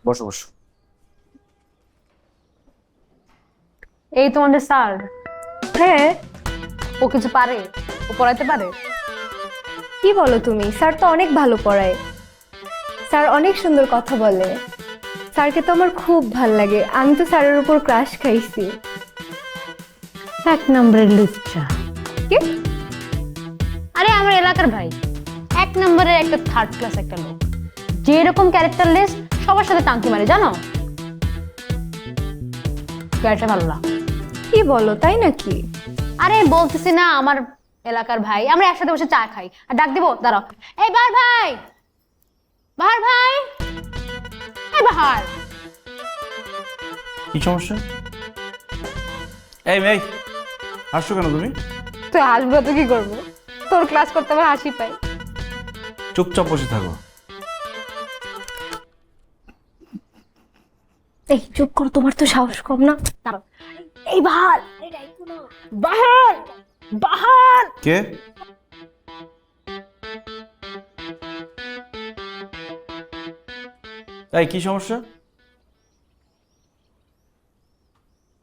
বসো বসো। এই তোমাদের স্যার? হ্যাঁ। ও কিছু পারে? ও পড়াইতে পারে? কি বলো তুমি? স্যার তো অনেক ভালো পড়ায়। স্যার অনেক সুন্দর কথা বলে। স্যারকে তো আমার খুব ভাল লাগে। আমি তো স্যারের উপর ক্রাশ খাইছি। এক নম্বরের লুচ্চা। কি? আরে আমার এলাকার ভাই, এক নম্বরের একটা থার্ড ক্লাস একটা লোক, যে এরকম ক্যারেক্টারলেস সবার সাথে টাঙ্কি মারে, জানো? ক্যারেক্টার ভালো না। কি বলো, তাই নাকি? আরে বলতেছি না, আমার এলাকার ভাই, আমরা একসাথে বসে চা খাই। আর ডাক দিব, দাঁড়াও, এই বাহার ভাই, বাহার ভাই, এই বাহার। কি সমস্যা? এই মেয়ে, হাসছো কেন তুমি? তুই হাসবো তো কি করবো? তোর ক্লাস করতে আমার হাসি পাই। চুপচাপ বসে থাকো। এই চুপ করো, তোমার তো সাহস কম না। দাঁড়াও। এই বাহার, বাহার, বাহার। কে? এই কি সমস্যা?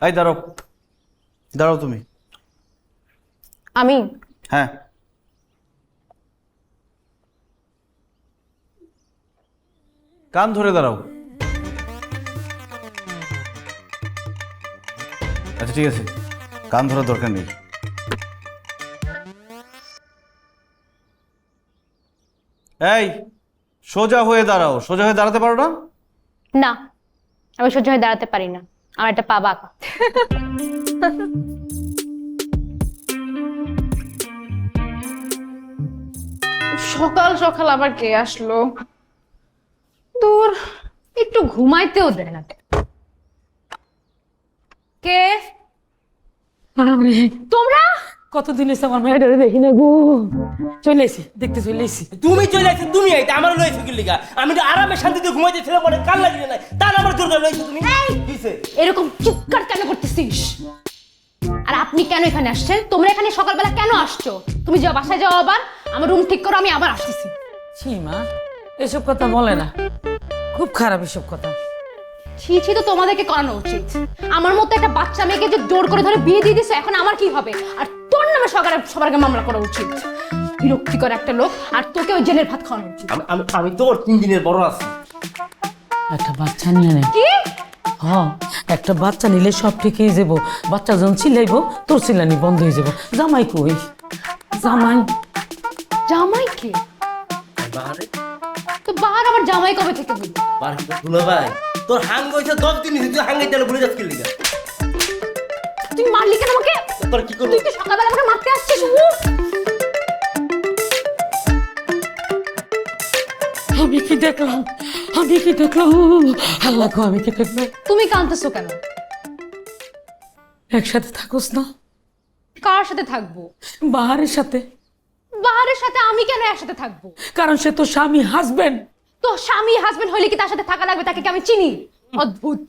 এই দাঁড়াও, দাঁড়াও তুমি। আমি হ্যাঁ, কান ধরে দাঁড়াও। আচ্ছা ঠিক আছে, কান ধরার দরকার নেই। এই সোজা হয়ে দাঁড়াও। সোজা হয়ে দাঁড়াতে পারো না? না, আমি সহ্য হয়ে দাঁড়াতে পারি না, আমার একটা পা বাঁকা। সকাল সকাল আবার কে আসলো? দূর, একটু ঘুমাইতেও দেয় না। কে তোমরা? কতদিন এসে আমার মেয়েটারে দেখি না গো। চলে এসি, দেখতে চলে এসি। তুমি চলে আসছো, তুমি এইটা আমার লইছো কি লিগা? আমি তো আরামে শান্তিতে ঘুমাইতেছিলাম, পরে কাল লাগিয়ে নাই, তার আমার জোর করে লইছো তুমি। কিসে? এরকম চিৎকার কেন করতেছিস? আর আপনি কেন এখানে আসছেন? তোমরা এখানে সকালবেলা কেন আসছো? তুমি যাও, বাসায় যাও, আবার আমার রুম ঠিক করো, আমি আবার আসতেছি। ছি মা, এসব কথা বলে না, খুব খারাপ এসব কথা। ছি ছি তো তোমাদেরকে করানো উচিত। আমার মতো একটা বাচ্চা মেয়েকে যে জোর করে ধরে বিয়ে দিয়ে দিছো, এখন আমার কি হবে? আর তোর নামে সবার আগে মামলা করা উচিত। বিরক্তিকর একটা লোক, আর তোকে ওই জেলের ভাত খাওয়ানো উচিত। আমি তো ওর 3 দিনের বড় আছি। একটা বাচ্চা নিয়ে নে। কি? হ্যাঁ, একটা বাচ্চা নিলে সব ঠিক হয়ে যাবো। বাচ্চা যখন চিল্লাইবো, তোর চিল্লানি বন্ধ হয়ে যাবো। জামাই কই? জামাই? জামাই কে? বাহারে তো বাহার আবার জামাই কবে থেকে বুঝলি? বার কি দুলা ভাই, তোর হাঙ্গ হইছে 10 দিন হইছে, তুই হাঙ্গাই তেলে ভুলে যাস কি লিগা? তুই মারলি কেন আমাকে? তোর কি করব? তুই তো সকালবেলা আমাকে মারতে আসছিস। আমি কি দেখলাম? আমি কি দেখলাম? আল্লাহ গো, আমি কি দেখলাম? তুমি কাঁদতেছো কেন? একসাথে থাকোস না কার সাথে থাকবো? বাহারের সাথে? বাহারের সাথে আমি কেন একসাথে থাকবো? কারণ সে তো স্বামী, হাজবেন্ড। তো স্বামী হাজবেন্ড হইলে কি তার সাথে থাকা লাগবে? তাকে কি আমি চিনি? অদ্ভুত।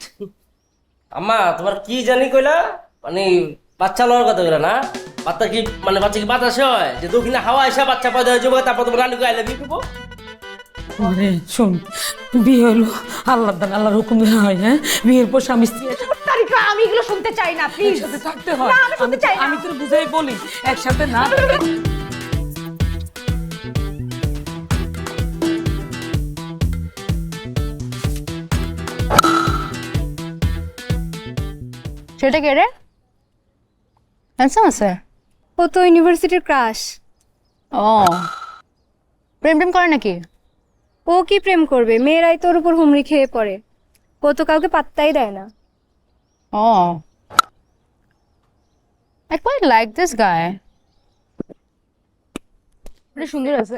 আম্মা তোমার কি জানি কইলা? মানে বাচ্চা লওয়ার কথা কইলা না? বাচ্চা কি মানে বাচ্চা কি বাতাস হয় যে দক্ষিণে হাওয়া এসে বাচ্চা পয়দা হয়ে যাবে, তারপর তোমার রানীকে আইলে দিব? আরে শোন, বিয়ে হলো আল্লাহর দান, আল্লাহর হুকুম হয়। হ্যাঁ, বিয়ের পর স্বামী স্ত্রী তারিকা, আমি এগুলো শুনতে চাই না, প্লিজ। একসাথে থাকতে হয়। না, আমি শুনতে চাই না। আমি তোর বুঝাই বলি, একসাথে না। সেটা কে রে? হ্যান্ডসাম আছে? ও তো ইউনিভার্সিটির ক্রাশ। ও, প্রেম টেম করে নাকি? ও কি প্রেম করবে? মেয়েরাই তোর উপর হুমড়ি খেয়ে পড়ে। ও তো কাউকে পাত্তাই দেয় না। ও, I quite like this guy. বড় সুন্দর আছে।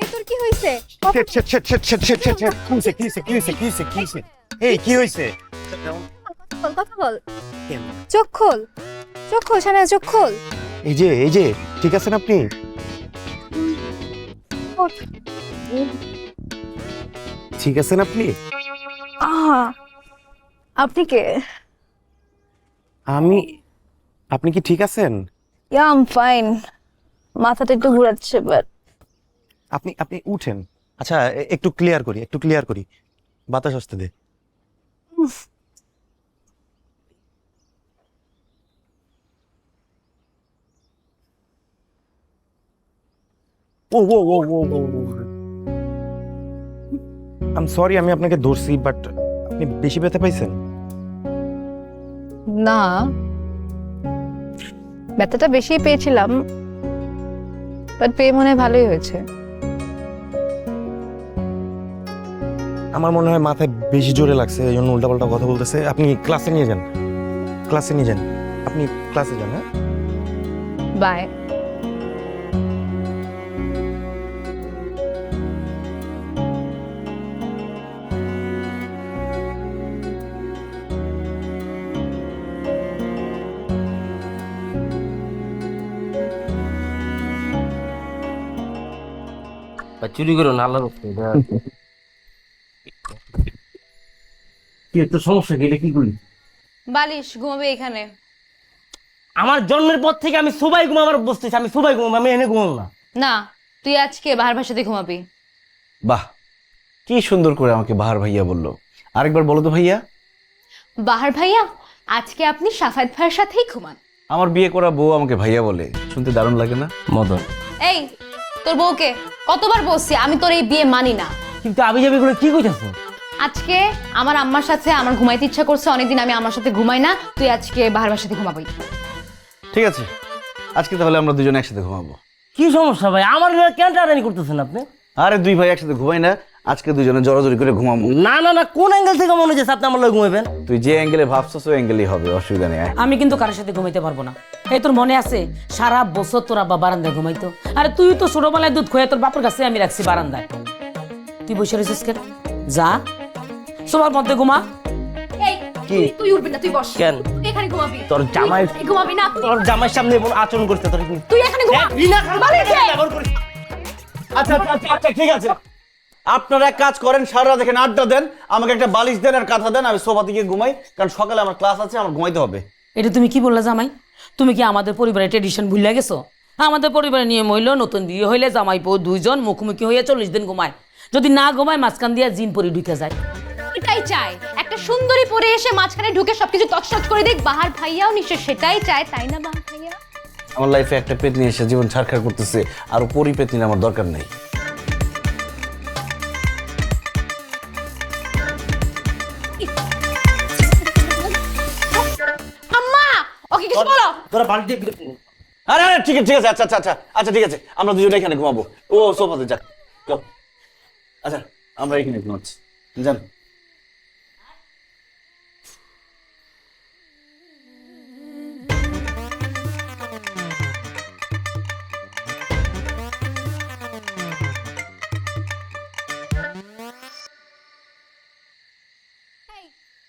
এই তোর কি হইছে? এই কি হয়েছে? কথা বল। চোখ খোল, চোখ খোল, সানা চোখ খোল। এই যে ঠিক আছেন আপনি? ওঠ। ঠিক আছেন আপনি? আপনি কে? আপনি কি ঠিক আছেন? Yeah, I'm fine. মাথাটা একটু ঘুরাচ্ছে বাট আপনি আপনি উঠেন। আচ্ছা একটু ক্লিয়ার করি, একটু ক্লিয়ার করি, বাতাস আসতে দে। ও ও ও ও ও আম সরি, আমি আপনাকে ধরছি, বাট আপনি বেশি ব্যথা পাইছেন? না, ব্যথাটা বেশি পেয়েছিলাম, বাট পেয়ে মনে হয় ভালোই হয়েছে। আমার মনে হয় মাথায় বেশি জোরে লাগছে, এই জন্য উল্টাপাল্টা কথা বলতেছে। আপনি ক্লাসে নিয়ে যান, ক্লাসে নিয়ে যান, আপনি ক্লাসে যান। হ্যাঁ, বাই। চুরি করো না, আল্লাহ কি একটা সমস্যা গেলে কি করি? বালিশ ঘুমাবে এখানে। আমার জন্মের পর থেকে আমি সবাই ঘুমাবার বসতেছি, আমি সবাই ঘুমাবো, আমি এনে ঘুমাবো না। না, তুই আজকে বাহার ভাষাতে ঘুমাবি। বাহ, কি সুন্দর করে আমাকে বাহার ভাইয়া বললো। আরেকবার বলো তো ভাইয়া। বাহার ভাইয়া, আজকে আপনি সাফায়েত ভাইয়ের সাথেই ঘুমান। আমার বিয়ে করা বউ আমাকে ভাইয়া বলে, শুনতে দারুণ লাগে না? মদন, এই তোর বউকে কতবার বলছি আমি তোর এই বিয়ে মানি না। কিন্তু আবি যাবি করে কি কইতাছো? আজকে আমার আম্মার সাথে আমার ঘুমাইতে ইচ্ছা করছে, অনেকদিন আমি আমার সাথে ঘুমাই না, তুই আজকে বাহার ভাষাতে ঘুমাবি। ঠিক আছে, আজকে তাহলে আমরা দুজন একসাথে ঘুমাবো। কি সমস্যা ভাই, আমার লগে কেন টানাটানি করতেছেন আপনি? আরে দুই ভাই একসাথে ঘুমাই না, আজকে দুজনে জড়াজড়ি করে ঘুমাবো। না না না, কোন অ্যাঙ্গেল থেকে মনে হচ্ছে আপনি আমার লগে ঘুমাবেন? তুই যে অ্যাঙ্গেলে ভাবছস ওই অ্যাঙ্গেলই হবে, অসুবিধা নেই। আমি কিন্তু কারোর সাথে ঘুমাইতে পারবো না। এই তোর মনে আছে সারা বছর তোর আব্বা বারান্দায় ঘুমাইতো? আরে তুই তো ছোটবেলায় দুধ খোয়া তোর বাপের কাছে আমি রাখছি বারান্দায়। তুই বসে রয়েছিস কেন? যা সবার মধ্যে ঘুমা। এই তুই উঠবি না, তুই বস। কেন? তুই এখানে ঘুমাবি। তোর জামাই, তুই ঘুমাবি না। তোর জামাইয়ের সামনে এমন আচরণ করতে তোর কি? তুই এখানে ঘুমা। বালিশে। আচ্ছা আচ্ছা আচ্ছা, ঠিক আছে, আপনারা এক কাজ করেন, সারা রাত এখানে আড্ডা দেন, আমাকে একটা বালিশ দেন আর কাঁথা দেন, আমি সোফাতে গিয়ে ঘুমাই, কারণ সকালে আমার ক্লাস আছে, আমার ঘুমাইতে হবে। এটা তুমি কি বললা জামাই? তুমি কি আমাদের পরিবারের ট্রেডিশন ভুলে গেছো? আমাদের পরিবারের নিয়ম হইলো নতুন বিয়ে হইলে জামাই বউ দুইজন মুখোমুখি হইয়া 40 দিন ঘুমায়। যদি না ঘুমায় মাঝখান দিয়া জিন পরি ঢুকে যায়। এটাই চাই, একটা সুন্দরী পরে এসে মাঝখানে ঢুকে সবকিছু তছনছ করে দেখ। বাহার ভাইয়াও নিশ্চয় সেটাই চায়, তাই না বাহার ভাইয়া? আমার লাইফে একটা পেতনি এসে জীবন ছাড়খাড় করতেছে, আর পরি পেতনি আমার দরকার নেই। আম্মা, ওকে কিছু বলো। তোরা বালতি আরে আরে ঠিক আছে ঠিক আছে, আচ্ছা আচ্ছা আচ্ছা আচ্ছা ঠিক আছে, আমরা দুজনে এখানে ঘুমাবো। ও সোফাতে যাক, চল। আচ্ছা আমরা এখানে ঘুমাচ্ছি, জান।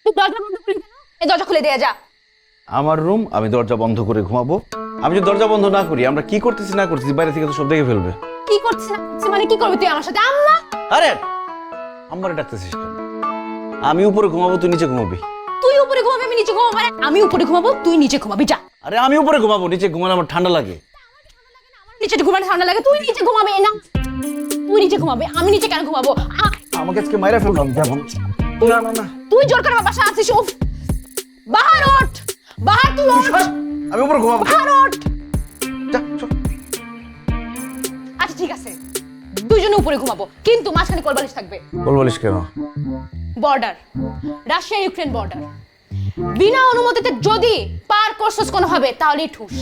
তুই দরজা বন্ধ করলি কেন? এই দরজা খুলে দিয়ে যা। আমার রুম, আমি দরজা বন্ধ করে ঘুমাবো। আমি যদি দরজা বন্ধ না করি, আমরা কি করতেছি না করতেছি বাইরে থেকে তো সব দেখে ফেলবে। কি করছিস না করছিস মানে কি করবি তুই আমার সাথে? আম্মা, আরে আমারে ডাকতেছিস কেন? আমি উপরে ঘুমাবো, তুই নিচে ঘুমাবি। তুই উপরে ঘুমাবি আমি নিচে ঘুমাবো? মানে আমি উপরে ঘুমাবো তুই নিচে ঘুমাবি, যা। আরে আমি উপরে ঘুমাবো, নিচে ঘুমালে আমার ঠান্ডা লাগে। নিচে ঘুমালে ঠান্ডা লাগে, তুই নিচে ঘুমাবি না। তুই নিচে ঘুমাবি, আমি নিচে কেন ঘুমাবো? আমাকে আজকে মাইরা ফেললাম যেমন। না না না, তুই জোর করে আমার বাসায় আসিস। উফ, বাহার ওঠ, বাহার তুই ওঠ, আমি উপরে ঘুমাবো। বাহার ওঠ। যা, চল। আচ্ছা ঠিক আছে, দুজনে উপরে ঘুমাবো, কিন্তু মাঝখানে কোলবালিশ থাকবে। বল বলিস কেন? Border, Russia Ukraine border. বিনা অনুমতিতে যদি পার করছস কোনো হবে তাহলে ঠুস।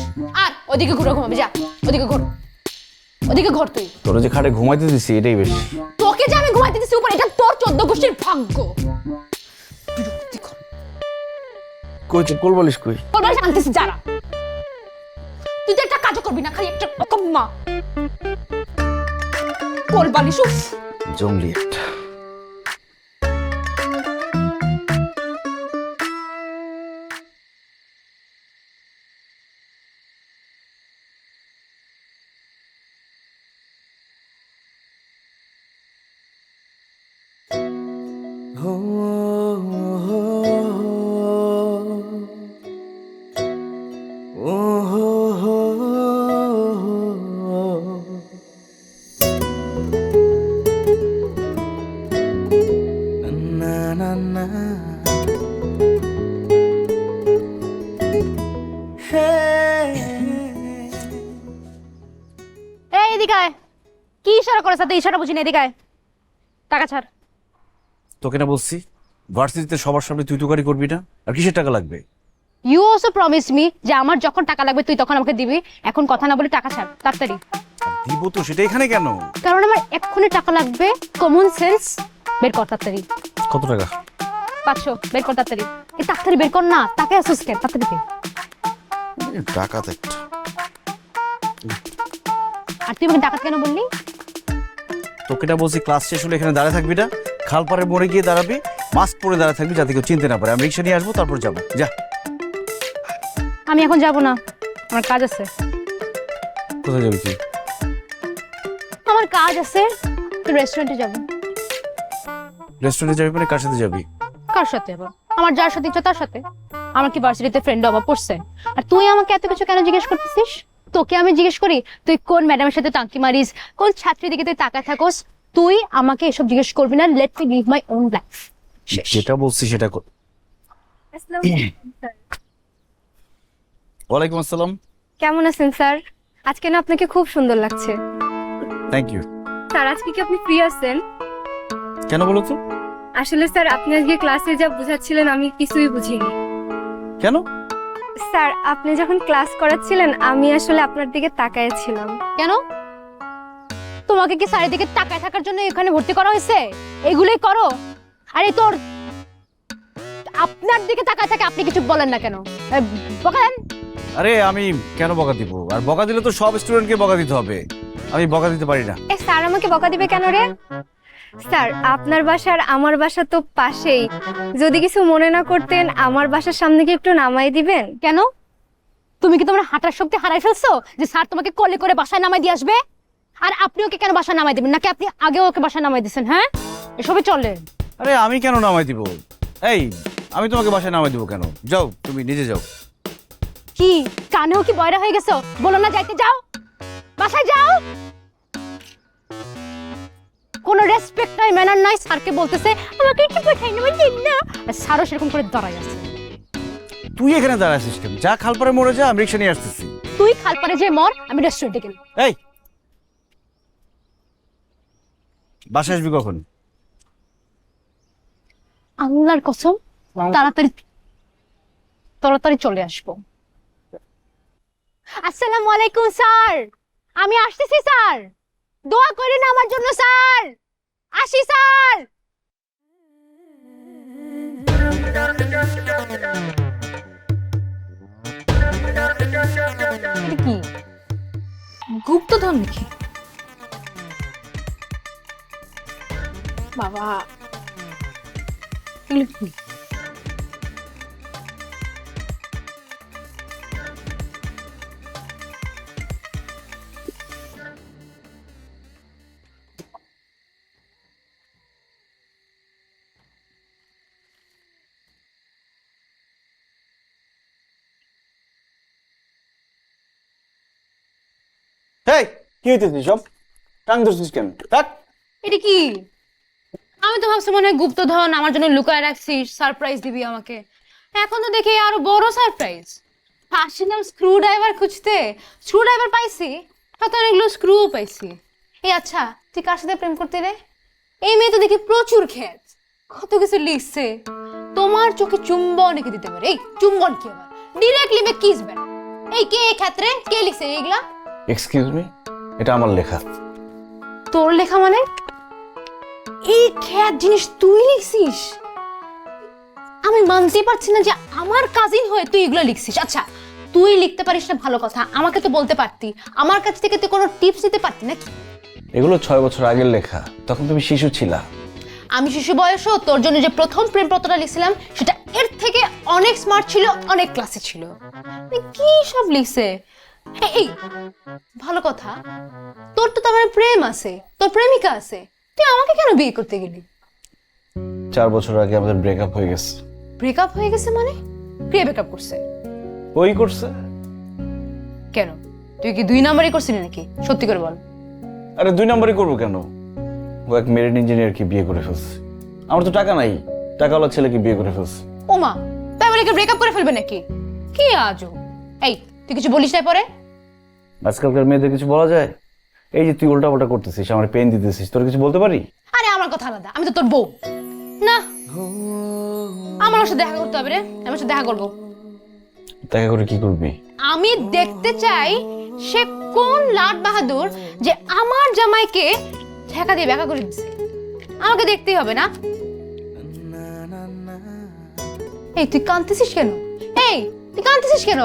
আর ওদিকে ঘুরে ঘুমাবি, যা ওদিকে ঘুর, ওদিকে ঘর। তুই তোরা যে খাটে ঘুমাইতে দিছি এটাই বেশি। তোকে যে আমি ঘুমাইতে দিছি উপরে, এটা তোর 14 গোষ্ঠীর ভাগ্য। বিরক্তিকর। কই তুই কোল বলিস কই? কোলবালিশ আনতেছি যারা। তুই তো একটা কাজও করবি না, খালি একটা অকম্মা কোলবালিশ। উফ, জঙ্গলি একটা। এদিকে আয়। কি ইশারা করে সাথে ইশারা বুঝি না, এদিকে আয়। টাকা ছাড়। তোকে না বলছি ভার্সিটিতে সবার সামনে তুই তুকারি করবি না, আর কিসের টাকা লাগবে? ইউ অলসো প্রমিস মি যে আমার যখন টাকা লাগবে তুই তখন আমাকে দিবি। এখন কথা না বলে টাকা ছাড় তাড়াতাড়ি। দিব তো, সেটা এখানে কেন? কারণ আমার এক্ষুনি টাকা লাগবে। কমন সেন্স বের কর তাড়াতাড়ি। কত টাকা? 500 বের কর তাড়াতাড়ি। এই তাড়াতাড়ি বের কর না, টাকা আসুস কেন, তাড়াতাড়ি দে। টাকা তো একটা। আর তুই আমাকে ডাকাত কেন বললি? তোকে না বলছি ক্লাস শেষ হলে এখানে দাঁড়ায় থাকবি না, খালপাড়ে মোড়ে গিয়ে দাঁড়াবি, মাস্ক পরে দাঁড়ায় থাকবি যাতে কেউ চিনতে না পারে। আমি রিক্সা নিয়ে আসবো, তারপর যাবো। যা। আমি এখন যাব না, আমার কাজ আছে। কোথায় যাবি তুই? আমার কাজ আছে, রেস্টুরেন্টে যাব। রেস্টুরেন্টে যাবি মানে কার সাথে যাবি? কার সাথে আবার? আমার যার সাথে ইচ্ছা তার সাথে। আমার কি ভার্সিটিতে ফ্রেন্ড অভাব পড়ছে? আর তুই আমাকে এত কিছু কেন জিজ্ঞেস করতেছিস? তোকে আমি জিজ্ঞেস করি তুই কোন ম্যাডামের সাথে টাঙ্কি মারিস, কোন ছাত্রীর দিকে তুই তাকায় থাকোস? তুই আমাকে এসব জিজ্ঞেস করবি না। Let me live my own life. যেটা বলছি সেটা কর। ওয়ালাইকুম আসসালাম। কেমন আছেন স্যার? আজকে না আপনাকে খুব সুন্দর লাগছে। Thank you. স্যার আজকে কি আপনি ফ্রি আছেন? কেন বলো তো? আসলে স্যার আপনি আজকে ক্লাসে যা বোঝাচ্ছিলেন আমি কিছুই বুঝিনি। কেন? স্যার আপনি যখন ক্লাস করাচ্ছিলেন আমি আসলে আপনার দিকে তাকাইছিলাম। কেন? তোমাকে কি সারি দিকে তাকায় থাকার জন্য এখানে ভর্তি করা হয়েছে? এগুলোই করো। আরে তোর আপনার দিকে তাকায় থাকে, আপনি কিছু বলেন না কেন? বকা দেন। আরে আমি কেন বকা দিব? আর বকা দিলে তো সব স্টুডেন্টকে বকা দিতে হবে, আমি বকা দিতে পারি না। এ স্যার আমাকে বকা দিবে কেন রে? স্যার আপনার বাসা আর আমার বাসা তো পাশেই, যদি কিছু মনে না করতেন আমার বাসার সামনে কি একটু নামাই দিবেন? কেন? তুমি কি তোমার হাঁটার শক্তি হারাই ফেলছো যে স্যার তোমাকে কোলে করে বাসায় নামাই দিয়ে আসবে? আর আপনি ওকে কেন বাসায় নামাই দিবেন? নাকি আপনি আগেও ওকে বাসায় নামাই দিয়েছেন? হ্যাঁ, এসবই চলে। আরে আমি কেন নামাই দিব? এই আমি তোমাকে বাসায় নামাই দিব কেন? যাও, তুমি নিজে যাও। কি কানেও কি বয়রা হয়ে গেছো? বলো না যাইতে, যাও বাসায় যাও। কোনো রেসপেক্ট নাই, ম্যানার নাই। স্যারকে বলতেছে আমাকে একটু পাঠাই নেবে না, আর স্যারও সেরকম করে দাঁড়ায় আছে। তুই এখানে দাঁড়াইছিস কেন? যা খালপাড়ে মোড়ে যা, আমি রিক্সা নিয়ে আসতেছি। তুই খালপাড়ে যে মর, আমি রেস্টুরেন্টে গেলাম। এই বাসায় আসবি কখন? আল্লাহর কসম তাড়াতাড়ি তাড়াতাড়ি চলে আসবো। আসসালামু আলাইকুম স্যার, আমি আসতেছি স্যার, দোয়া করেন আমার জন্য স্যার। আসি স্যার। কি গুপ্তধন নাকি? বাবা এগুলো কি? এই কি হইতেছিস সব? টাং ধরছিস কেন? থাক। এটা কি? আমি তো ভাবছি মনে হয় গুপ্তধন আমার জন্য লুকায় রাখছিস, সারপ্রাইজ দিবি আমাকে। এখন তো দেখি আরো বড় সারপ্রাইজ। আসছিলাম স্ক্রু ড্রাইভার খুঁজতে, স্ক্রু ড্রাইভার পাইছি, সাথে অনেকগুলো স্ক্রুও পাইছি। এই আচ্ছা, তুই কার সাথে প্রেম করতে রে? এই মেয়ে তো দেখি প্রচুর খ্যাত, কত কিছু লিখছে। তোমার চোখে চুম্বন এঁকে দিতে পারে। এই চুম্বন কি আবার? ডিরেক্টলি মে কিস বেন। এই কে ক্ষেত্রে কে লিখছে এইগুলা? এক্সকিউজ মি, এটা আমার লেখা। তোর লেখা মানে? এই খ্যাত জিনিস তুই লিখছিস? আমি মানতে পারছি না যে আমার কাজিন হয়ে তুই এগুলো লিখছিস। আচ্ছা তুই লিখতে পারিস না ভালো কথা, আমাকে তো বলতে পারতি, আমার কাছ থেকে তুই কোনো টিপস দিতে পারতি নাকি? এগুলো 6 বছর আগের লেখা, তখন তুমি শিশু ছিলা। আমি শিশু বয়সও তোর জন্য যে প্রথম প্রেমপত্রটা লিখছিলাম সেটা এর থেকে অনেক স্মার্ট ছিল, অনেক ক্লাসে ছিল। কি সব লিখছে? এই ভালো কথা, তোর তো তার মানে প্রেম আছে, তোর প্রেমিকা আছে, তুই আমাকে কেন বিয়ে করতে গেলি? 4 বছর আগে আমাদের ব্রেকআপ হয়ে গেছে। ব্রেকআপ হয়ে গেছে মানে? কে ব্রেকআপ করছে? ওই করছে। কেন তুই কি 2 নাম্বারই করছিলি নাকি? সত্যি করে বল। আরে 2 নম্বরই করবো কেন? ও এক মেরিন ইঞ্জিনিয়ারকে বিয়ে করে ফেলছে। আমার তো টাকা নাই, টাকাওয়ালা ছেলেকে বিয়ে করে ফেলছে। ওমা, তাই বলে কি ব্রেকআপ করে ফেলবে নাকি? কি আজব। এই তুই কিছু বলিস না পরে? আজকালকার মেয়েদের কিছু বলা যায়? এই যে তুই উল্টাপাল্টা করতেছিস, আমার পেন দিতেছিস, তোর কিছু বলতে পারি? আরে আমার কথা আলাদা, আমি তো তোর বউ না। আমার ওর সাথে দেখা করতে হবে রে, আমার সাথে দেখা করবো। দেখা করে কি করবি? আমি দেখতে চাই সে কোন লাট বাহাদুর যে আমার জামাইকে ঠেকা দিয়ে দেখা করে দিচ্ছে। আমাকে দেখতেই হবে না? এই তুই কাঁদতেছিস কেন? এই তুই কাঁদতেছিস কেন?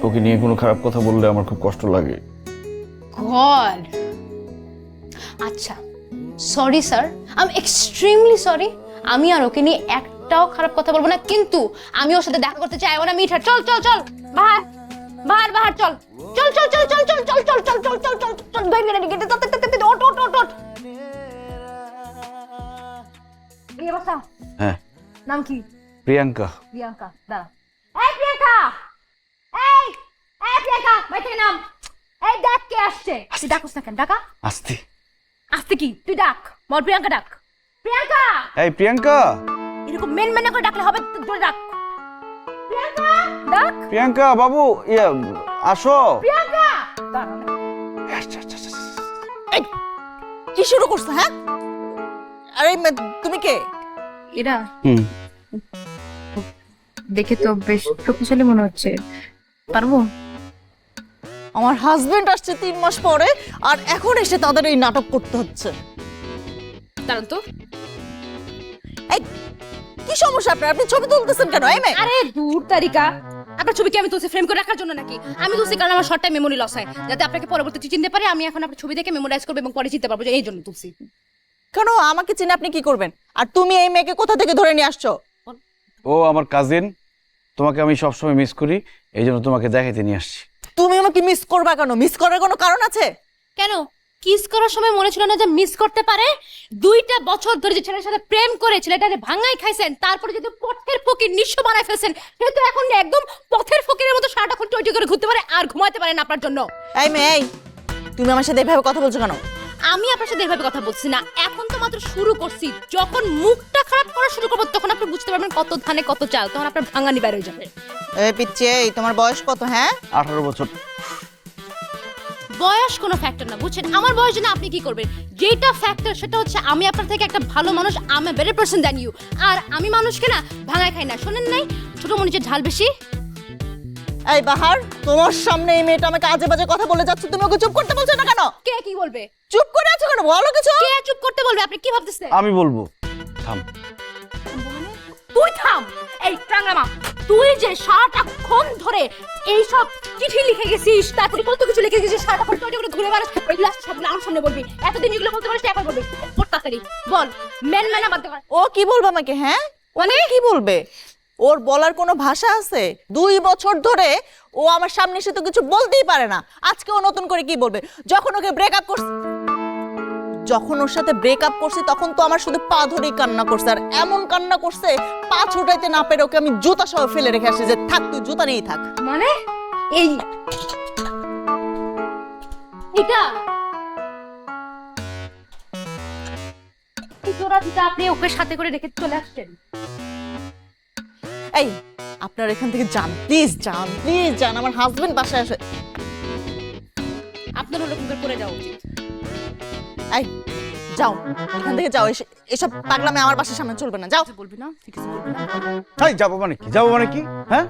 ওকে নিয়ে কোনো খারাপ কথা বললে আমার খুব কষ্ট লাগে। গড, আচ্ছা sorry sir, I am extremely sorry. আমি আর ওকে নিয়ে একটাও খারাপ কথা বলবো না, কিন্তু আমি ওর সাথে দেখা করতে চাই। ওনা মিট হার। চল চল চল বাহার বাহার বাহার, চল চল চল চল চল চল চল চল চল চল চল চল চল বের করে গেটে ওট ওট ওট ওট। এই বাসা হ্যাঁ, নাম কি? প্রিয়াঙ্কা। প্রিয়াঙ্কা, দাঁড়া। এই প্রিয়াঙ্কা, এই এই প্রিয়াঙ্কা, ভাই থেকে নাম। এই ডাক, কে আসছে? তুই ডাকুস না কেন? ডাকা আস্তে আসতে কি? তুই ডাক, বল প্রিয়াঙ্কা ডাক। প্রিয়াঙ্কা, এই প্রিয়াঙ্কা, এরকম মেন মেন করে ডাকলে হবে? জোরে ডাক। প্রিয়াঙ্কা ডাক। প্রিয়াঙ্কা বাবু, আসো। প্রিয়াঙ্কা, কি শুরু করছো? হ্যাঁ, আরে তুমি কে? এরা হুম, দেখে তো বেশ শক্তিশালী মনে হচ্ছে, পারবো? আমার হাজবেন্ড আসছে 3 মাস পরে, আর এখন এসে তাদের এই নাটক করতে হচ্ছে। দাঁড়ান তো। এই কি সমস্যা আপনার? আপনি ছবি তুলতেছেন কেন? এই মেয়ে, আরে দূর তারিকা, আপনার ছবি কি আমি তুলছি ফ্রেম করে রাখার জন্য নাকি? আমি তুলছি কারণ আমার শর্ট টাইম মেমোরি লস হয়, যাতে আপনাকে পরবর্তীতে চিনতে পারে। আমি এখন আপনার ছবি দেখে মেমোরাইজ করব এবং পরে চিনতে পারবো, যে এই জন্য তুলছি। কেন আমাকে চিনে আপনি কি করবেন? আর তুমি এই মেয়েকে কোথা থেকে ধরে নিয়ে আসছো? ও আমার কাজিন, তোমাকে আমি সবসময় মিস করি, এই জন্য তোমাকে দেখাইতে নিয়ে আসছি। তুমি আমাকে মিস করবা কেন? মিস করার কোনো কারণ আছে? কেন কিস করার সময় মনে ছিল না যে মিস করতে পারে? 2টা বছর ধরে যে ছেলের সাথে প্রেম করে ছেলেটাকে ভাঙাই খাইছেন, তারপরে যদি পথের ফকির নিঃস্ব বানায় ফেলছেন, সে তো এখন একদম পথের ফকিরের মতো সারাটা টয়টি করে ঘুরতে পারে আর ঘুমাতে পারে না আপনার জন্য। এই মেয়ে, এই তুমি আমার সাথে এভাবে কথা বলছো কেন? আমি আপনার সাথে এভাবে কথা বলছি না, এখন তো মাত্র শুরু করছি। যখন মুখটা খারাপ করা শুরু করবো তখন আপনি বুঝতে পারবেন কত ধানে কত চাল, তখন আপনার ভাঙানি বের হয়ে যাবে। এই পিচ্চি, এই তোমার বয়স কত? হ্যাঁ, 18 বছর। বয়স কোনো ফ্যাক্টর না, বুঝছেন? আমার বয়স জন্য আপনি কি করবেন? যেটা ফ্যাক্টর সেটা হচ্ছে আমি আপনার থেকে একটা ভালো মানুষ, আমি বেটার পারসন দ্যান ইউ। আর আমি মানুষকে না ভাঙায় খাই না, শোনেন নাই? ছোট মরিচের ঝাল বেশি। এই বাহার, তোমার সামনে এই মেয়েটা আমাকে আজে বাজে কথা বলে যাচ্ছে, তুমি ওকে চুপ করতে বলছো না কেন? কে কি বলবে? চুপ করে আছো কেন? বলো কিছু। কে চুপ করতে বলবে? আপনি কি ভাবতেছেন? আমি বলবো, থাম। তুই থাম। এই টাঙ্গামা, তুই যে সারাটাক্ষণ ধরে এই সব চিঠি লিখে গেছিস, তারপরে কত কিছু লিখে গেছিস, সারাটাক্ষণ টয়টি করে ঘুরে বেড়াস, এগুলো সবগুলো আমার সামনে বলবি? এতদিন এগুলো বলতে পারিস, এখন বলবি? ওর তাড়াতাড়ি বল, মেন মেনা বাদ কর। ও কি বলবে আমাকে? হ্যাঁ, মানে কি বলবে? ওর বলার কোনো ভাষা আছে? 2 বছর ধরে ও আমার সামনে এসে তো কিছু বলতেই পারে না, আজকে ও নতুন করে কি বলবে? যখন ওকে ব্রেকআপ করছি, যখন ওর সাথে ব্রেকআপ করছি তখন তো আমার শুধু পা ধরেই কান্না করছে, আর এমন কান্না করছে পা ছোটাইতে না পেরে ওকে আমি জুতা সহ ফেলে রেখে আসছি যে থাক, তুই জুতা নিয়েই থাক। মানে এই এটা এই জোড়া দিটা আপনি ওকে সাথে করে রেখে চলে আসছেন? এই আপনার এখান থেকে যান প্লিজ, যান প্লিজ, যান। আমার হাজবেন্ড বাসায় আসে। আপনার হলো কিন্তু করে যাওয়া উচিত। এই যাও, এখান থেকে যাও, এসব পাগলামে আমার বাসার সামনে চলবে না, যাও। বলবি না? ঠিক আছে, বলবি না। তাই যাবো মানে কি? যাবো মানে কি? হ্যাঁ,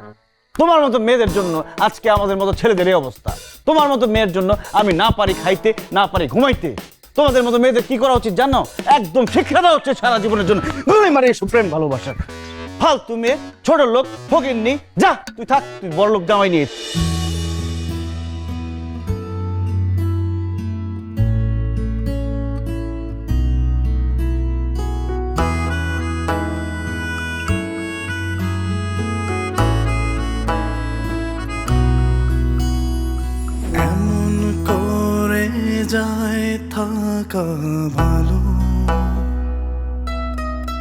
তোমার মতো মেয়েদের জন্য আজকে আমাদের মতো ছেলেদের এই অবস্থা। তোমার মতো মেয়ের জন্য আমি না পারি খাইতে, না পারি ঘুমাইতে। তোমাদের মতো মেয়েদের কি করা উচিত জানো? একদম শিক্ষা দেওয়া হচ্ছে সারা জীবনের জন্য। মানে এসব প্রেম ভালোবাসার ফালতু মেয়ে, ছোট লোক, ফকিন্নি। যা তুই থাক, তুই বড় লোক জামাই নিয়ে। এমন করে যায় থাকা ভালো।